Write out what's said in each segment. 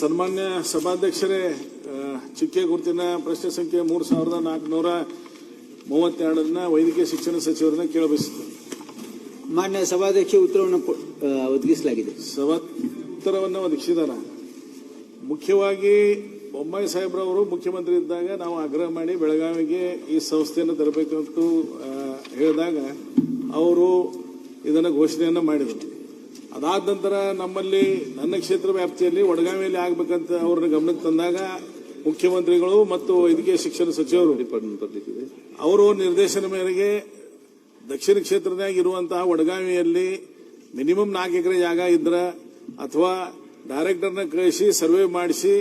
ಸನ್ಮಾನ್ಯ ಸಭಾಧ್ಯಕ್ಷರೇ, ಚುಕ್ಕೆ ಗುರುತಿನ ಪ್ರಶ್ನೆ ಸಂಖ್ಯೆ 3432 ವೈದ್ಯಕೀಯ ಶಿಕ್ಷಣ ಸಚಿವರನ್ನ ಕೇಳಬಯಸುತ್ತೇನೆ. ಮಾನ್ಯ ಸಭಾಧ್ಯಕ್ಷ ಉತ್ತರವನ್ನು ಒದಗಿಸಲಾಗಿದೆ. ಉತ್ತರವನ್ನು ಒದಗಿಸಿದಾರ. ಮುಖ್ಯವಾಗಿ ಬೊಮ್ಮಾಯಿ ಸಾಹೇಬ್ರವರು ಮುಖ್ಯಮಂತ್ರಿ ಇದ್ದಾಗ ನಾವು ಆಗ್ರಹ ಮಾಡಿ ಬೆಳಗಾವಿಗೆ ಈ ಸಂಸ್ಥೆಯನ್ನು ತರಬೇಕಂತ ಹೇಳಿದಾಗ ಅವರು ಇದನ್ನು ಘೋಷಣೆಯನ್ನು ಮಾಡಿದರು. ಅದಾದ ನಂತರ ನಮ್ಮಲ್ಲಿ ನನ್ನ ಕ್ಷೇತ್ರ ವ್ಯಾಪ್ತಿಯಲ್ಲಿ ವಡಗಾವಿಯಲ್ಲಿ ಆಗಬೇಕಂತ ಅವ್ರನ್ನ ಗಮನಕ್ಕೆ ತಂದಾಗ ಮುಖ್ಯಮಂತ್ರಿಗಳು ಮತ್ತು ವೈದ್ಯಕೀಯ ಶಿಕ್ಷಣ ಸಚಿವರು ಅವರು ನಿರ್ದೇಶನ ಮೇರೆಗೆ ದಕ್ಷಿಣ ಕ್ಷೇತ್ರದಾಗ ಇರುವಂತಹ ವಡಗಾವಿಯಲ್ಲಿ ಮಿನಿಮಮ್ 4 ಎಕರೆ ಜಾಗ ಇದ್ರ ಅಥವಾ ಡೈರೆಕ್ಟರ್ನ ಕಳಿಸಿ ಸರ್ವೆ ಮಾಡಿಸಿ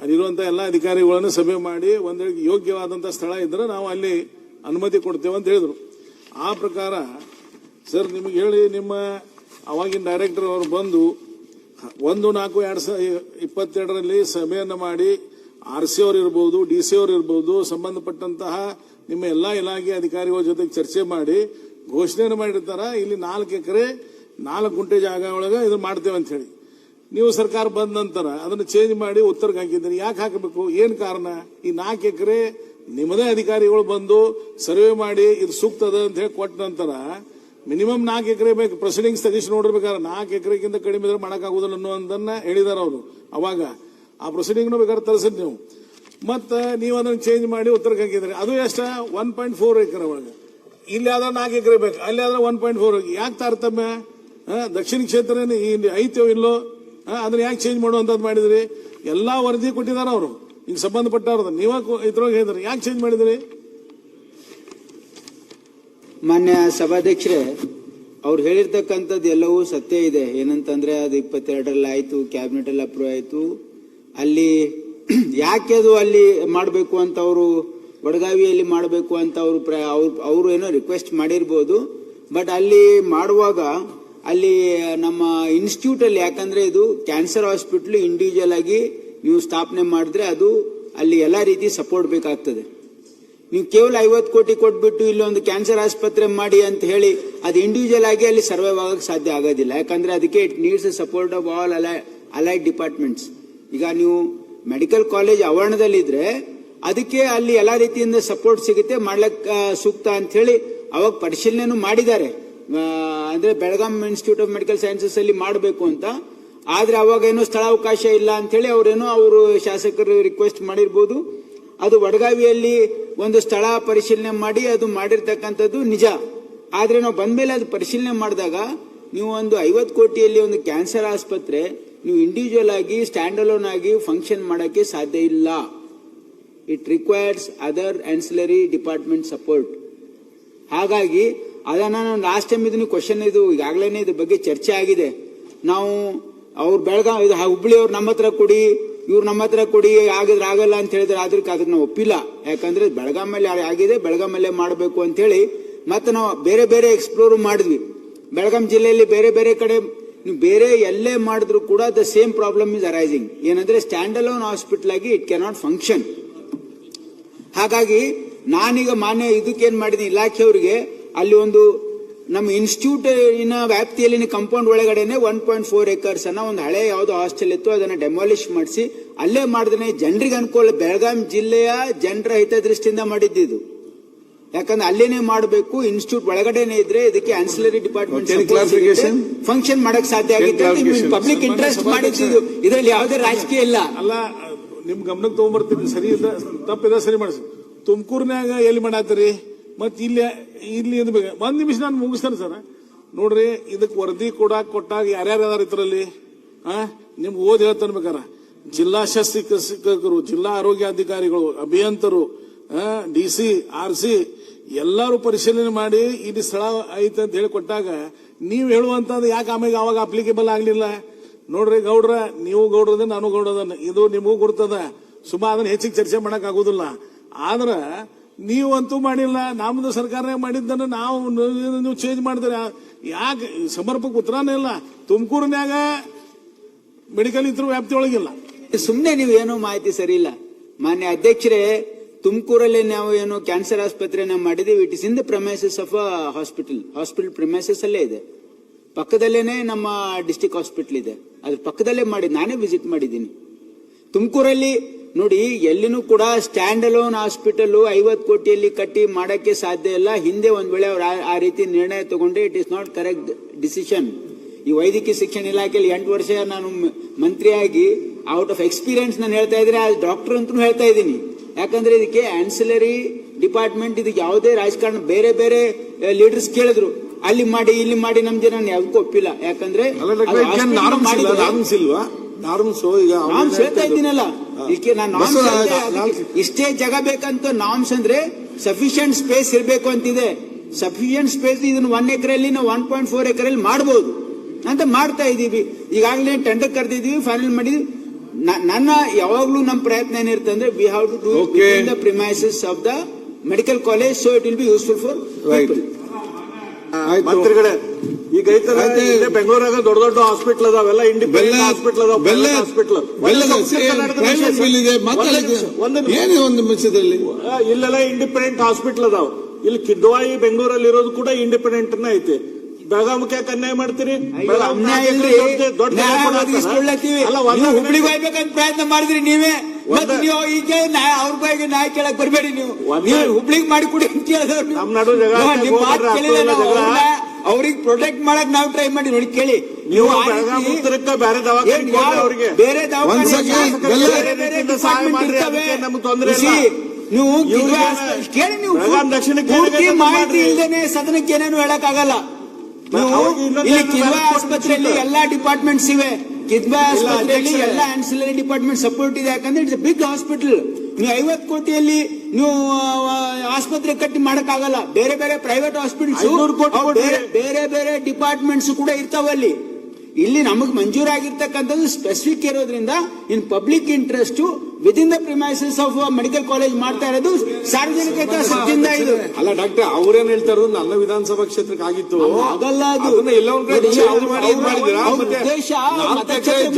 ಅಲ್ಲಿರುವಂತಹ ಎಲ್ಲ ಅಧಿಕಾರಿಗಳನ್ನು ಸಭೆ ಮಾಡಿ ಒಂದು ಯೋಗ್ಯವಾದಂತಹ ಸ್ಥಳ ಇದ್ರೆ ನಾವು ಅಲ್ಲಿ ಅನುಮತಿ ಕೊಡ್ತೇವೆ ಅಂತ ಹೇಳಿದ್ರು. ಆ ಪ್ರಕಾರ ಸರ್ ನಿಮಗೆ ಹೇಳಿ ನಿಮ್ಮ ಅವಾಗಿನ ಡೈರೆಕ್ಟರ್ ಅವರು ಬಂದು 1/4/2022 ಸಭೆಯನ್ನು ಮಾಡಿ RC ಅವರು ಇರ್ಬೋದು, DC ಅವರು ಇರ್ಬೋದು, ಸಂಬಂಧಪಟ್ಟಂತಹ ನಿಮ್ಮ ಎಲ್ಲಾ ಇಲಾಖೆ ಅಧಿಕಾರಿಗಳ ಜೊತೆ ಚರ್ಚೆ ಮಾಡಿ ಘೋಷಣೆಯನ್ನು ಮಾಡಿರ್ತಾರ. ಇಲ್ಲಿ 4 ಎಕರೆ 4 ಗುಂಟೆ ಜಾಗ ಒಳಗೆ ಇದು ಮಾಡ್ತೇವೆ ಅಂತ ಹೇಳಿ ನೀವು ಸರ್ಕಾರ ಬಂದ ನಂತರ ಅದನ್ನು ಚೇಂಜ್ ಮಾಡಿ ಉತ್ತರಕ್ಕೆ ಹಾಕಿದ್ದೀರಿ. ಯಾಕೆ ಹಾಕಬೇಕು? ಏನ್ ಕಾರಣ? ಈ 4 ಎಕರೆ ನಿಮ್ಮದೇ ಅಧಿಕಾರಿಗಳು ಬಂದು ಸರ್ವೆ ಮಾಡಿ ಇದು ಸೂಕ್ತದ ಅಂತ ಹೇಳಿ ಕೊಟ್ಟ ನಂತರ ಮಿನಿಮಮ್ 4 ಎಕರೆ ಬೇಕು. ಪ್ರೊಸೀಡಿಂಗ್ಸ್ ತೆಗಿಸಿ ನೋಡಿರ್ಬೇಕಾದ್ರೆ 4 ಎಕರೆಗಿಂತ ಕಡಿಮೆ ಇದ್ರೆ ಮಾಡೋಕ್ಕಾಗೋದಿಲ್ಲ ಅನ್ನೋದನ್ನ ಹೇಳಿದಾರ ಅವರು. ಅವಾಗ ಆ ಪ್ರೊಸೀಡಿಂಗ್ನು ಬೇಕಾದ್ರೆ ತರಿಸಿದ್ ನೀವು ಮತ್ತೆ ನೀವು ಅದನ್ನು ಚೇಂಜ್ ಮಾಡಿ ಉತ್ತರಕ್ಕೆ ಹಾಕಿದ್ರಿ. ಅದು ಎಷ್ಟ 1.4 ಎಕರೆ ಒಳಗೆ. ಇಲ್ಲಿ ಆದ್ರೆ 4 ಎಕರೆ ಬೇಕು, ಅಲ್ಲಿ ಆದ್ರೆ 1.4. ಯಾಕೆ ತಾರತಮ್ಯ? ದಕ್ಷಿಣ ಕ್ಷೇತ್ರ ಇಲ್ಲಿ ಐತೋ ಇಲ್ಲೋ ಅದನ್ನ ಯಾಕೆ ಚೇಂಜ್ ಮಾಡುವಂತದ್ದು ಮಾಡಿದ್ರಿ? ಎಲ್ಲಾ ವರದಿ ಕೊಟ್ಟಿದಾರ ಅವರು ಈಗ ಸಂಬಂಧಪಟ್ಟವ್ರದ. ನೀವ ಇದ್ರೊಳಗೆ ಹೇಳಿದ್ರಿ, ಯಾಕೆ ಚೇಂಜ್ ಮಾಡಿದ್ರಿ? ಮಾನ್ಯ ಸಭಾಧ್ಯಕ್ಷರೇ, ಅವ್ರು ಹೇಳಿರ್ತಕ್ಕಂಥದ್ದು ಎಲ್ಲವೂ ಸತ್ಯ ಇದೆ. ಏನಂತಂದ್ರೆ ಅದು 22ರಲ್ಲಿ ಆಯ್ತು, ಕ್ಯಾಬಿನೆಟ್ ಅಲ್ಲಿ ಅಪ್ರೂವ್ ಆಯ್ತು. ಅಲ್ಲಿ ಯಾಕೆ ಅದು ಅಲ್ಲಿ ಮಾಡಬೇಕು ಅಂತ ಅವರು ವಡಗಾವಿಯಲ್ಲಿ ಮಾಡಬೇಕು ಅಂತ ಅವರು ಏನೋ ರಿಕ್ವೆಸ್ಟ್ ಮಾಡಿರ್ಬೋದು. ಬಟ್ ಅಲ್ಲಿ ಮಾಡುವಾಗ ಅಲ್ಲಿ ನಮ್ಮ ಇನ್ಸ್ಟಿಟ್ಯೂಟ್ ಅಲ್ಲಿ, ಯಾಕಂದ್ರೆ ಇದು ಕ್ಯಾನ್ಸರ್ ಹಾಸ್ಪಿಟಲ್ ಇಂಡಿವಿಜುವಲ್ ಆಗಿ ನೀವು ಸ್ಥಾಪನೆ ಮಾಡಿದ್ರೆ ಅದು ಅಲ್ಲಿ ಎಲ್ಲಾ ರೀತಿ ಸಪೋರ್ಟ್ ಬೇಕಾಗ್ತದೆ. ನೀವು ಕೇವಲ 50 ಕೋಟಿ ಕೊಟ್ಬಿಟ್ಟು ಇಲ್ಲಿ ಒಂದು ಕ್ಯಾನ್ಸರ್ ಆಸ್ಪತ್ರೆ ಮಾಡಿ ಅಂತ ಹೇಳಿ ಅದು ಇಂಡಿವಿಜುವಲ್ ಆಗಿ ಅಲ್ಲಿ ಸರ್ವೈವ್ ಆಗಕ್ಕೆ ಸಾಧ್ಯ ಆಗೋದಿಲ್ಲ. ಯಾಕಂದ್ರೆ ಅದಕ್ಕೆ it needs the support of all allied departments. ಈಗ ನೀವು ಮೆಡಿಕಲ್ ಕಾಲೇಜ್ ಆವರಣದಲ್ಲಿದ್ರೆ ಅದಕ್ಕೆ ಅಲ್ಲಿ ಎಲ್ಲಾ ರೀತಿಯಿಂದ ಸಪೋರ್ಟ್ ಸಿಗುತ್ತೆ, ಮಾಡ್ಲಿಕ್ಕೆ ಸೂಕ್ತ ಅಂತ ಹೇಳಿ ಅವಾಗ ಪರಿಶೀಲನೆ ಮಾಡಿದ್ದಾರೆ. ಅಂದ್ರೆ Belgaum institute of medical sciences ಅಲ್ಲಿ ಮಾಡಬೇಕು ಅಂತ. ಆದ್ರೆ ಅವಾಗ ಏನೋ ಸ್ಥಳಾವಕಾಶ ಇಲ್ಲ ಅಂತ ಹೇಳಿ ಅವರು ಶಾಸಕರು ರಿಕ್ವೆಸ್ಟ್ ಮಾಡಿರ್ಬೋದು. ಅದು ವಡಗಾವಿಯಲ್ಲಿ ಒಂದು ಸ್ಥಳ ಪರಿಶೀಲನೆ ಮಾಡಿ ಅದು ಮಾಡಿರ್ತಕ್ಕಂಥದ್ದು ನಿಜ. ಆದ್ರೆ ನಾವು ಬಂದ್ಮೇಲೆ ಅದು ಪರಿಶೀಲನೆ ಮಾಡಿದಾಗ ನೀವು ಒಂದು 50 ಕೋಟಿಯಲ್ಲಿ ಒಂದು ಕ್ಯಾನ್ಸರ್ ಆಸ್ಪತ್ರೆ ನೀವು ಇಂಡಿವಿಜುವಲ್ ಆಗಿ ಸ್ಟ್ಯಾಂಡ್ ಅಲೋನ್ ಆಗಿ ಫಂಕ್ಷನ್ ಮಾಡಕ್ಕೆ ಸಾಧ್ಯ ಇಲ್ಲ. It requires other ancillary department support. ಹಾಗಾಗಿ ಅದನ್ನ ನಾನು ಲಾಸ್ಟ್ ಟೈಮ್ ಇದನ್ನು ಕ್ವಶನ್ ಇದು ಈಗಾಗಲೇ ಇದ್ರ ಬಗ್ಗೆ ಚರ್ಚೆ ಆಗಿದೆ. ನಾವು ಅವ್ರು ಬೆಳಗಾವಿ ಹುಬ್ಳಿ ಅವ್ರು ನಮ್ಮ ಹತ್ರ ಕೊಡಿ, ಇವ್ರು ನಮ್ಮ ಹತ್ರ ಕೊಡಿ, ಆಗಿದ್ರೆ ಆಗಲ್ಲ ಅಂತ ಹೇಳಿದ್ರೆ ಅದಕ್ಕೆ ನಾವು ಒಪ್ಪಿಲ್ಲ. ಯಾಕಂದ್ರೆ ಬೆಳಗಾಮಲ್ಲಿ ಆಗಿದೆ, ಬೆಳಗಾಮಲ್ಲೇ ಮಾಡಬೇಕು ಅಂತ ಹೇಳಿ ಮತ್ತೆ ನಾವು ಬೇರೆ ಬೇರೆ ಎಕ್ಸ್ಪ್ಲೋರ್ ಮಾಡಿದ್ವಿ. ಬೆಳಗಾಂ ಜಿಲ್ಲೆಯಲ್ಲಿ ಬೇರೆ ಬೇರೆ ಕಡೆ ನೀವು ಬೇರೆ ಎಲ್ಲೇ ಮಾಡಿದ್ರು ಕೂಡ the same problem is arising. ಏನಂದ್ರೆ ಸ್ಟ್ಯಾಂಡ್ ಅಲೋನ್ ಹಾಸ್ಪಿಟಲ್ ಆಗಿ ಇಟ್ ಕ್ಯಾನಾಟ್ ಫಂಕ್ಷನ್. ಹಾಗಾಗಿ ನಾನೀಗ ಮಾನ್ಯ ಇದಕ್ಕೇನ್ ಮಾಡಿದ್ದೀನಿ, ಇಲಾಖೆಯವರಿಗೆ ಅಲ್ಲಿ ಒಂದು ನಮ್ಮ ಇನ್ಸ್ಟಿಟ್ಯೂಟ್ ವ್ಯಾಪ್ತಿಯಲ್ಲಿ ಕಾಂಪೌಂಡ್ ಒಳಗಡೆನೆ 1.4 ಎಕರ್ಸ್ ಅನ್ನ ಒಂದು ಹಳೆ ಯಾವ್ದೋ ಹಾಸ್ಟೆಲ್ ಇತ್ತು ಅದನ್ನ ಡೆಮಾಲಿಷ್ ಮಾಡಿಸಿ ಅಲ್ಲೇ ಮಾಡಿದ್ರೆ ಜನರಿಗೆ ಅನುಕೂಲ. ಬೆಳಗಾಂ ಜಿಲ್ಲೆಯ ಜನರ ಹಿತದೃಷ್ಟಿಯಿಂದ ಮಾಡಿದ್ದು. ಯಾಕಂದ್ರೆ ಅಲ್ಲೇನೆ ಮಾಡಬೇಕು, ಇನ್ಸ್ಟಿಟ್ಯೂಟ್ ಒಳಗಡೆನೆ ಇದ್ರೆ ಇದಕ್ಕೆ ಆನ್ಸಿಲರಿ ಡಿಪಾರ್ಟ್ಮೆಂಟ್ ಫಂಕ್ಷನ್ ಮಾಡಕ್ ಸಾಧ್ಯ ಆಗಿದೆ. ಪಬ್ಲಿಕ್ ಇಂಟ್ರೆಸ್ಟ್ ಮಾಡಿದ್ದು, ಇದರಲ್ಲಿ ಯಾವುದೇ ರಾಜಕೀಯ ಇಲ್ಲ. ಅಲ್ಲ, ನಿಮ್ ಗಮನಕ್ಕೆ ತಗೊಂಡ್ಬರ್ತೀನಿ. ಸರಿ ತಪ್ಪಿದ ಸರಿ ಮಾಡಿಸಿ. ತುಮಕೂರಿನಾಗ ಎಲ್ಲಿ ಮಾಡಾತ್ರಿ ಮತ್ ಇಲ್ಲಿ ಒಂದ್ ನಿಮಿಷ ನಾನು ಮುಗಿಸ್ತೇನೆ ಸರ್. ನೋಡ್ರಿ, ಇದಕ್ಕೆ ವರದಿ ಕೊಟ್ಟಾಗ ಯಾರ್ಯಾರು ಅದಾರ ಇದ್ರಲ್ಲಿ ನಿಮ್ಗೆ ಓದಿ ಹೇಳ್ತಾನೆ ಬೇಕಾರ. ಜಿಲ್ಲಾ ಶಸ್ತ್ರಚಿಕಿತ್ಸಕರು, ಜಿಲ್ಲಾ ಆರೋಗ್ಯಾಧಿಕಾರಿಗಳು, ಅಭಿಯಂತರು, DC, RC ಎಲ್ಲರೂ ಪರಿಶೀಲನೆ ಮಾಡಿ ಇಲ್ಲಿ ಸ್ಥಳ ಐತೆ ಅಂತ ಹೇಳಿ ಕೊಟ್ಟಾಗ ನೀವು ಹೇಳುವಂತದ್ದು ಯಾಕೆ ಆಮೇಲೆ ಅವಾಗ ಅಪ್ಲಿಕೇಬಲ್ ಆಗ್ಲಿಲ್ಲ? ನೋಡ್ರಿ ಗೌಡ್ರ, ನೀವು ಗೌಡ್ರದ, ನಾನು ಗೌಡ್ರದನ್ನ, ಇದು ನಿಮಗೂ ಗುರ್ತದ. ಸುಮಾರು ಅದನ್ನ ಹೆಚ್ಚಿಗೆ ಚರ್ಚೆ ಮಾಡಕ್ ಆಗುದಿಲ್ಲ. ಆದ್ರ ನೀವಂತೂ ಮಾಡಿಲ್ಲ, ನಮ್ದು ಸರ್ಕಾರನೇ ಮಾಡಿದ್ದನ್ನು ನೀವು ಚೇಂಜ್ ಮಾಡಿದ್ರೆ ಯಾಕೆ? ಸಮರ್ಪಕ ಉತ್ತರನೇ ಇಲ್ಲ. ತುಮಕೂರಿನಾಗ ಮೆಡಿಕಲ್ ಇದ್ರು ವ್ಯಾಪ್ತಿ ಒಳಗಿಲ್ಲ. ಸುಮ್ನೆ ನೀವೇನೋ ಮಾಹಿತಿ ಸರಿ ಇಲ್ಲ. ಮಾನ್ಯ ಅಧ್ಯಕ್ಷರೇ, ತುಮಕೂರಲ್ಲಿ ನಾವು ಏನು ಕ್ಯಾನ್ಸರ್ ಆಸ್ಪತ್ರೆನ ಮಾಡಿದೀವಿ. It is in the premises of hospital premises ಅಲ್ಲೇ ಇದೆ. ಪಕ್ಕದಲ್ಲೇನೆ ನಮ್ಮ ಡಿಸ್ಟಿಕ್ ಹಾಸ್ಪಿಟಲ್ ಇದೆ, ಅದ್ರ ಪಕ್ಕದಲ್ಲೇ ಮಾಡಿ ನಾನೇ ವಿಸಿಟ್ ಮಾಡಿದ್ದೀನಿ. ತುಮಕೂರಲ್ಲಿ ನೋಡಿ ಎಲ್ಲಿನೂ ಕೂಡ ಸ್ಟ್ಯಾಂಡ್ ಅಲೋನ್ ಹಾಸ್ಪಿಟಲ್ 50 ಕೋಟಿಯಲ್ಲಿ ಕಟ್ಟಿ ಮಾಡಕ್ಕೆ ಸಾಧ್ಯ ಇಲ್ಲ. ಹಿಂದೆ ಒಂದ್ ವೇಳೆ ಅವ್ರು ಆ ರೀತಿ ನಿರ್ಣಯ ತಗೊಂಡ್ರೆ it is not correct decision. ಈ ವೈದ್ಯಕೀಯ ಶಿಕ್ಷಣ ಇಲಾಖೆಯಲ್ಲಿ 8 ವರ್ಷ ನಾನು ಮಂತ್ರಿಯಾಗಿ ಔಟ್ ಆಫ್ ಎಕ್ಸ್ಪೀರಿಯನ್ಸ್ ನಾನು ಹೇಳ್ತಾ ಇದ್ರೆ ಆ ಡಾಕ್ಟರ್ ಅಂತೂ ಹೇಳ್ತಾ ಇದ್ದೀನಿ. ಯಾಕಂದ್ರೆ ಇದಕ್ಕೆ ಆನ್ಸಿಲರಿ ಡಿಪಾರ್ಟ್ಮೆಂಟ್ ಇದಕ್ಕೆ ಯಾವುದೇ ರಾಜಕಾರಣ ಬೇರೆ ಬೇರೆ ಲೀಡರ್ಸ್ ಕೇಳಿದ್ರು ಅಲ್ಲಿ ಮಾಡಿ ಇಲ್ಲಿ ಮಾಡಿ ನಮ್ ಜನ ಯಾವ್ದಕ್ಕೂ ಒಪ್ಪಿಲ್ಲ. ಯಾಕಂದ್ರೆ ನಾಮ್ಸ್ ಹೇಳ್ತಾ ಇದ್ದೀನಲ್ಲ, ಇದಕ್ಕೆ ನಾನು ಇಷ್ಟೇ ಜಾಗ ಬೇಕಂತ ನಾಮ್ಸ್ ಅಂದ್ರೆ ಸಫಿಶಿಯಂಟ್ ಸ್ಪೇಸ್ ಇರಬೇಕು ಅಂತಿದೆ. ಸಫಿಶಿಯಂಟ್ ಸ್ಪೇಸ್ ಇದನ್ನ 1 ಎಕರೆಯಲ್ಲಿ ನಾವು 1.4 ಎಕರೆಯಲ್ಲಿ ಮಾಡಬಹುದು ಅಂತ ಮಾಡ್ತಾ ಇದೀವಿ. ಈಗಾಗಲೇ ಟೆಂಡರ್ ಕರೆದಿದೀವಿ, ಫೈನಲ್ ಮಾಡಿದ್ವಿ. ನನ್ನ ಯಾವಾಗ್ಲೂ ನಮ್ಮ ಪ್ರಯತ್ನ ಏನಿರುತ್ತೆ ಅಂದ್ರೆ we have to do with the premises of the medical college, so it will be useful for people. ಮಂತ್ರಿಗಳೇ, ಈಗ ಬೆಂಗಳೂರಾಗ ದೊಡ್ಡ ದೊಡ್ಡ ಹಾಸ್ಪಿಟಲ್ ಅದಾವೆಲ್ಲ ಇಂಡಿಪೆಂಡೆಂಟ್ ಹಾಸ್ಪಿಟಲ್ ಅದಾವ, ಹಾಸ್ಪಿಟಲ್ ಒಂದು ನಿಮಿಷದಲ್ಲಿ ಇಲ್ಲೆಲ್ಲ ಇಂಡಿಪೆಂಡೆಂಟ್ ಹಾಸ್ಪಿಟಲ್ ಅದಾವ. ಇಲ್ಲಿ ಕಿದ್ವಾಯಿ ಬೆಂಗಳೂರಲ್ಲಿ ಇರೋದು ಕೂಡ ಇಂಡಿಪೆಂಡೆಂಟ್ ಐತಿ. ಬೆಳಗಾಮಕ್ಕೆ ಅನ್ಯಾಯ ಮಾಡ್ತೀರಿ, ಹುಬ್ಳಿಗೆ ಹೋಗ್ಬೇಕಂತ ಪ್ರಯತ್ನ ಮಾಡಿದ್ರಿ ನೀವೇ. ನೀವು ಈಗ ಅವ್ರ ಬಗ್ಗೆ ನ್ಯಾಯ ಕೇಳಕ್ ಬರ್ಬೇಡಿ. ನೀವು ಹುಬ್ಳಿಗೆ ಮಾಡಿ ಕೊಡಿ ಅಂತ ಕೇಳಿದವ್ರು ನಮ್ ನಡು ಅವ್ರಿಗೆ ಪ್ರೊಟೆಕ್ಟ್ ಮಾಡಕ್ ನಾವು ಟ್ರೈ ಮಾಡಿ ನೋಡಿ. ಕೇಳಿ ನೀವು ಬೆಳಗಾಂ ಉತ್ತರಕ್ಕೆ ಬೇರೆ ದವಾಖಾನೆ ಅವ್ರಿಗೆ ಬೇರೆ ನಮ್ಗೆ ತೊಂದರೆ ನೀವು ಕೇಳಿ. ನೀವು ಪೂರ್ತಿ ಮಾಹಿತಿ ಇಲ್ದೇನೆ ಸದನಕ್ಕೆ ಏನೇನು ಹೇಳಕ್ ಆಗಲ್ಲ. ಇಲ್ಲಿ ಕಿದ್ವಾಯಿ ಆಸ್ಪತ್ರೆಯಲ್ಲಿ ಎಲ್ಲಾ ಡಿಪಾರ್ಟ್ಮೆಂಟ್ಸ್ ಇವೆ. ಕಿದ್ವಾಯಿ ಆಸ್ಪತ್ರೆಯಲ್ಲಿ ಎಲ್ಲಾ ಆನ್ಸಿಲರಿ ಡಿಪಾರ್ಟ್ಮೆಂಟ್ ಸಪೋರ್ಟ್ ಇದೆ. ಯಾಕಂದ್ರೆ ಇಟ್ಸ್ ಬಿಗ್ ಹಾಸ್ಪಿಟಲ್. ನೀವು 50 ಕೋಟಿಯಲ್ಲಿ ನೀವು ಆಸ್ಪತ್ರೆ ಕಟ್ಟಿ ಮಾಡಕ್ಕಾಗಲ್ಲ. ಬೇರೆ ಬೇರೆ ಪ್ರೈವೇಟ್ ಹಾಸ್ಪಿಟಲ್ಸ್ ಬೇರೆ ಬೇರೆ ಡಿಪಾರ್ಟ್ಮೆಂಟ್ಸ್ ಕೂಡ ಇರ್ತಾವಲ್ಲಿ. ಇಲ್ಲಿ ನಮಗ್ ಮಂಜೂರಾಗಿರ್ತಕ್ಕಂಥದ್ದು ಸ್ಪೆಸಿಫಿಕ್ ಇರೋದ್ರಿಂದ in public interest with in the premises of medical college ಮಾಡ್ತಾ ಇರೋದು ಸಾರ್ವಜನಿಕ ಹಿತಾಸಕ್ತಿಯಿಂದ ಇದು ಅಲ್ಲ. ಡಾಕ್ಟರ್ ಅವ್ರೇನ್ ಹೇಳ್ತಾ ಇರೋದು ನನ್ನ ವಿಧಾನಸಭಾ ಕ್ಷೇತ್ರಕ್ಕೆ ಆಗಿತ್ತು, ಆಗಲ್ಲ. ಅದು ಉದ್ದೇಶ ಮತಕ್ಷೇತ್ರ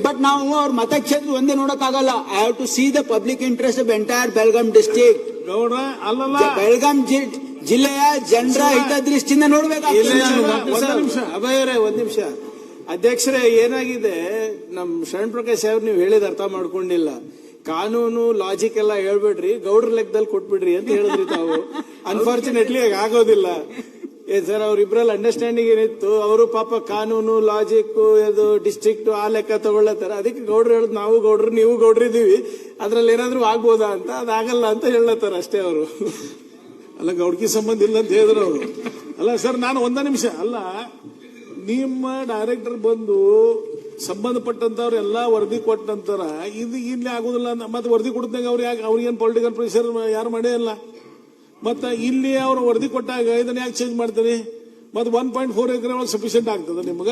ಬಟ್ ನಾವು ಅವ್ರ ಮತಕ್ಷೇತ್ರ ಒಂದೇ ನೋಡಕ್ ಆಗಲ್ಲ. I have to see the public interest of entire Belgaum district. Belgaum ಜಿಲ್ಲೆಯ ಜನರ ಹಿತದೃಷ್ಟಿಯಿಂದ ನೋಡ್ಬೇಕಾಗ್ತದೆ. ಅಭಯವರೇ ಒಂದ್ ನಿಮಿಷ. ಅಧ್ಯಕ್ಷರೇ, ಏನಾಗಿದೆ, ನಮ್ ಶರಣ್ ಪ್ರಕಾಶ್ ಸಾಹೇಬ್ ನೀವು ಹೇಳಿದ ಅರ್ಥ ಮಾಡ್ಕೊಂಡಿಲ್ಲ. ಕಾನೂನು ಲಾಜಿಕ್ ಎಲ್ಲ ಹೇಳ್ಬೇಡ್ರಿ, ಗೌಡ್ರ ಲೆಕ್ಕದಲ್ಲಿ ಕೊಟ್ಬಿಡ್ರಿ ಅಂತ ಹೇಳಿದ್ರಿ ತಾವು. ಅನ್ಫಾರ್ಚುನೇಟ್ಲಿ ಆಗೋದಿಲ್ಲ. ಏನ್ ಸರ್, ಅವ್ರಿಬ್ರಲ್ಲಿ ಅಂಡರ್ಸ್ಟ್ಯಾಂಡಿಂಗ್ ಏನಿತ್ತು, ಅವರು ಪಾಪ ಕಾನೂನು ಲಾಜಿಕ್ ಅದು ಡಿಸ್ಟ್ರಿಕ್ಟ್ ಆ ಲೆಕ್ಕ ತಗೊಳ್ಳತ್ತಾರ. ಅದಕ್ಕೆ ಗೌಡ್ರು ಹೇಳುದು ನಾವು ಗೌಡ್ರು ನೀವು ಗೌಡ್ರಿದ್ದೀವಿ, ಅದ್ರಲ್ಲಿ ಏನಾದ್ರು ಆಗ್ಬೋದಾ ಅಂತ. ಅದಾಗಲ್ಲ ಅಂತ ಹೇಳತ್ತಾರ ಅಷ್ಟೇ ಅವರು. ಅಲ್ಲ, ಗೌಡ್ಕಿ ಸಂಬಂಧ ಇಲ್ಲ ಅಂತ ಹೇಳಿದ್ರು ಅವರು. ಅಲ್ಲ ಸರ್, ನಾನು ಒಂದ ನಿಮಿಷ ಅಲ್ಲ, ನಿಮ್ಮ ಡೈರೆಕ್ಟರ್ ಬಂದು ಸಂಬಂಧಪಟ್ಟಂತವ್ರು ಎಲ್ಲಾ ವರದಿ ಕೊಟ್ಟ ನಂತರ ಇದು ಇಲ್ಲಿ ಆಗುದಿಲ್ಲ. ಮತ್ತೆ ವರದಿ ಕೊಡ್ದಂಗ ಅವ್ರಿಗೇನು ಪೊಲಿಟಿಕಲ್ ಪ್ರೆಷರ್ ಯಾರು ಮಾಡೇ ಇಲ್ಲ. ಮತ್ತ ಇಲ್ಲಿ ಅವ್ರು ವರದಿ ಕೊಟ್ಟಾಗ ಇದನ್ನ ಯಾಕೆ ಚೇಂಜ್ ಮಾಡ್ತೀರಿ? ಮತ್ತೆ 1.4 ಎಕರೆ ಒಳಗೆ ಸಫಿಶಿಯಂಟ್ ಆಗ್ತದೆ ನಿಮ್ಗ?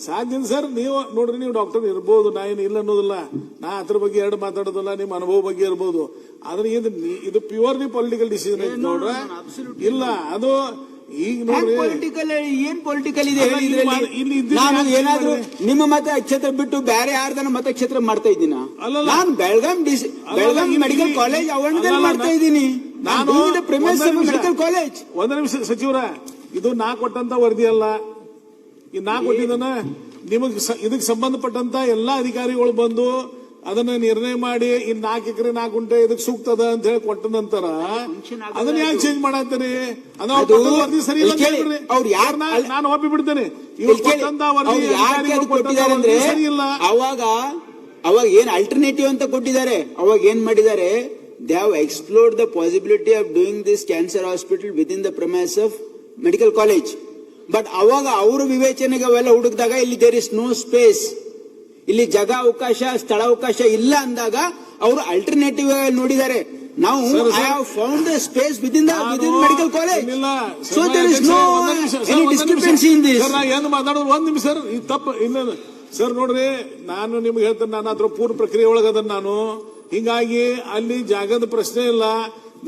ಸಾಧ್ಯ ಸರ್. ನೀವು ನೋಡ್ರಿ, ನೀವು ಡಾಕ್ಟರ್ ಇರ್ಬೋದು, ನಾ ಏನು ಇಲ್ಲ ಅನ್ನೋದಿಲ್ಲ. ನಾ ಅದ್ರ ಬಗ್ಗೆ ಎರಡು ಮಾತಾಡೋದಿಲ್ಲ, ನಿಮ್ಮ ಅನುಭವ ಬಗ್ಗೆ ಇರ್ಬೋದು. ಆದ್ರೆ ಇದು ಪ್ಯೂರ್ಲಿ ಪೊಲಿಟಿಕಲ್ ಡಿಸಿಷನ್ ಐತಿ ನೋಡ್ರ. ಇಲ್ಲ, ಅದು ಈಗ ನೋಡ್ರಿ ಏನ್ ಪೊಲಿಟಿಕಲ್ ಇದೆ ನಾನು ಏನಾದ್ರು ನಿಮ್ಮ ಮತಕ್ಷೇತ್ರ ಬಿಟ್ಟು ಬೇರೆ ಯಾರ್ದನ ಮತಕ್ಷೇತ್ರ ಮಾಡ್ತಾ ಇದ್ದೀನ? ನಾನು ಬೆಳಗಾಂ ಮೆಡಿಕಲ್ ಕಾಲೇಜ್ ಆವರಣದಲ್ಲಿ ಮಾಡ್ತಾ ಇದ್ದೀನಿ. ನಾನು ಮೆಡಿಕಲ್ ಕಾಲೇಜ್. ಒಂದ್ ನಿಮಿಷ ಸಚಿವರ, ಇದು ನಾ ಕೊಟ್ಟಂತ ವರದಿ ಅಲ್ಲ. ಈ ನಾ ಕೊಟ್ಟಿದ್ದನ ನಿಮಗ್ ಇದಕ್ಕೆ ಸಂಬಂಧಪಟ್ಟಂತ ಎಲ್ಲಾ ಅಧಿಕಾರಿಗಳು ಬಂದು ಅದನ್ನ ನಿರ್ಣಯ ಮಾಡಿ ಇನ್ 4 ಎಕರೆ 4 ಗುಂಟೆ ಇದಕ್ಕೆ ಸೂಕ್ತದ ಅಂತ ಹೇಳಿ ಕೊಟ್ಟ ನಂತರ ಅದನ್ನ ಯಾಕೆ ಚೇಂಜ್ ಮಾಡತ್ತೀರಿ? ವರದಿ ಸರಿ ಇಲ್ಲ ಅವ್ರು ಯಾರು ನಾನು ಒಪ್ಪಿ ಬಿಡ್ತೇನೆ. ಇವ್ರು ಕೊಟ್ಟಂತ ವರದಿ ಸರಿ ಇಲ್ಲ. ಅವಾಗ ಏನ್ ಅಲ್ಟರ್ನೇಟಿವ್ ಅಂತ ಕೊಟ್ಟಿದ್ದಾರೆ. ಅವಾಗ ಏನ್ ಮಾಡಿದ್ದಾರೆ, they have explored the possibility of doing this cancer hospital with in the premise of medical college. But ಅವಾಗ ಅವರು ವಿವೇಚನೆಗೆ ಅವೆಲ್ಲ ಹುಡುಕಿದಾಗ ಇಲ್ಲಿ ದೇರ್ ಇಸ್ ನೋ ಸ್ಪೇಸ್, ಇಲ್ಲಿ ಜಾಗ ಅವಕಾಶ ಸ್ಥಳ ಅವಕಾಶ ಇಲ್ಲ ಅಂದಾಗ ಅವರು ಅಲ್ಟರ್ನೇಟಿವ್ ನೋಡಿದ್ದಾರೆ. ನಾವು I have found the space within medical college, so there is no any discrepancy in this. ಏನು ಮಾತಾಡೋದು ಒಂದ್ ನಿಮಿಷ ಸರ್, ಇದು ತಪ್ಪು. ಇನ್ನೇನು ಸರ್ ನೋಡ್ರಿ, ನಾನು ನಿಮ್ಗೆ ಹೇಳ್ತೇನೆ, ನಾನು ಅದ್ರ ಪೂರ್ಣ ಪ್ರಕ್ರಿಯೆ ಒಳಗದನ್ ನಾನು. ಹಿಂಗಾಗಿ ಅಲ್ಲಿ ಜಾಗದ ಪ್ರಶ್ನೆ ಇಲ್ಲ.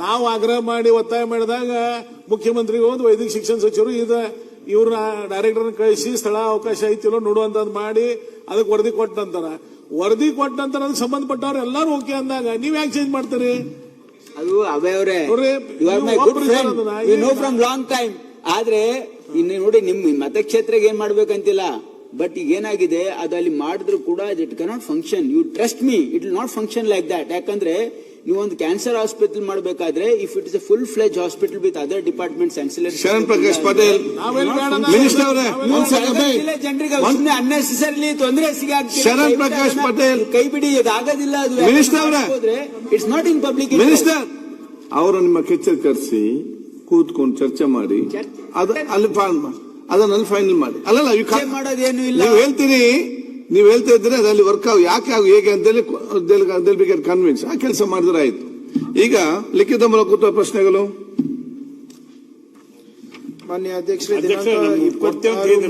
ನಾವು ಆಗ್ರಹ ಮಾಡಿ ಒತ್ತಾಯ ಮಾಡಿದಾಗ ಮುಖ್ಯಮಂತ್ರಿಗೆ ಒಂದು ವೈದ್ಯಕೀಯ ಶಿಕ್ಷಣ ಸಚಿವರು ಇವ್ರ ಡೈರೆಕ್ಟರ್ ಕಳಿಸಿ ಸ್ಥಳ ಅವಕಾಶ ಐತಿಲ್ಲೋ ನೋಡುವಂತದ್ ಮಾಡಿ ಅದಕ್ಕೆ ವರದಿ ಕೊಟ್ಟ ನಂತರ ಅದಕ್ಕೆ ಸಂಬಂಧಪಟ್ಟವ್ರು ಎಲ್ಲಾರು ಓಕೆ ಅಂದಾಗ ನೀವ್ ಯಾಕೆ ಚೇಂಜ್ ಮಾಡ್ತೀರಿ? ಅದು ಅವರೇ you know from long time. ಆದ್ರೆ ಇನ್ನು ನೋಡಿ, ನಿಮ್ ಮತಕ್ಷೇತ್ರಕ್ಕೆ ಏನ್ ಮಾಡ್ಬೇಕಂತಿಲ್ಲ, ಬಟ್ ಈಗ ಏನಾಗಿದೆ ಅದು ಅಲ್ಲಿ ಮಾಡಿದ್ರು ಕೂಡ it cannot function. You trust me, it will not function like that. ಯಾಕಂದ್ರೆ ನೀವು ಒಂದು ಕ್ಯಾನ್ಸರ್ ಹಾಸ್ಪಿಟಲ್ ಮಾಡಬೇಕಾದ್ರೆ if it is a full fledge hospital with other departments ancillary. Sharan Prakash Patil minister ಅವರೇ ಜನರಿಗೆ ಅನ್ನೆಸೆಸರಿಲಿ ತೊಂದರೆ ಶರಣ್ ಪ್ರಕಾಶ್ ಪಾಟೀಲ್ ಕೈ ಬಿಡಿ, ಇದಾಗೋದಿಲ್ಲ. ಅದು ಮಿನಿಸ್ಟರ್ ಅವರೇ it's not in public. Minister ಅವರು ನಿಮ್ಮ ಕೆಚ್ಚರ್ ಕರೆಸಿ ಕೂತ್ಕೊಂಡು ಚರ್ಚೆ ಮಾಡಿ ಅದನ್ನಲ್ಲಿ ಫೈನಲ್ ಮಾಡಿ. ಅಲ್ಲಲ್ಲ ಮಾಡೋದೇನು ಇಲ್ಲ. ನೀವು ಹೇಳ್ತೀರಿ, ನೀವು ಹೇಳ್ತಾ ಇದ್ರೆ ಅದಲ್ಲಿ ವರ್ಕ್ ಯಾಕೆ ಹೇಗೆ ಅಂತೇಳಿ ಕನ್ವಿನ್ಸ್ ಆ ಕೆಲಸ ಮಾಡಿದ್ರೆ ಆಯ್ತು. ಈಗ ಲಿಖಿತ ಮೂಲಕ ಪ್ರಶ್ನೆಗಳು ಮಾನ್ಯ ಅಧ್ಯಕ್ಷರೇ, ದಿನಾಂಕ 26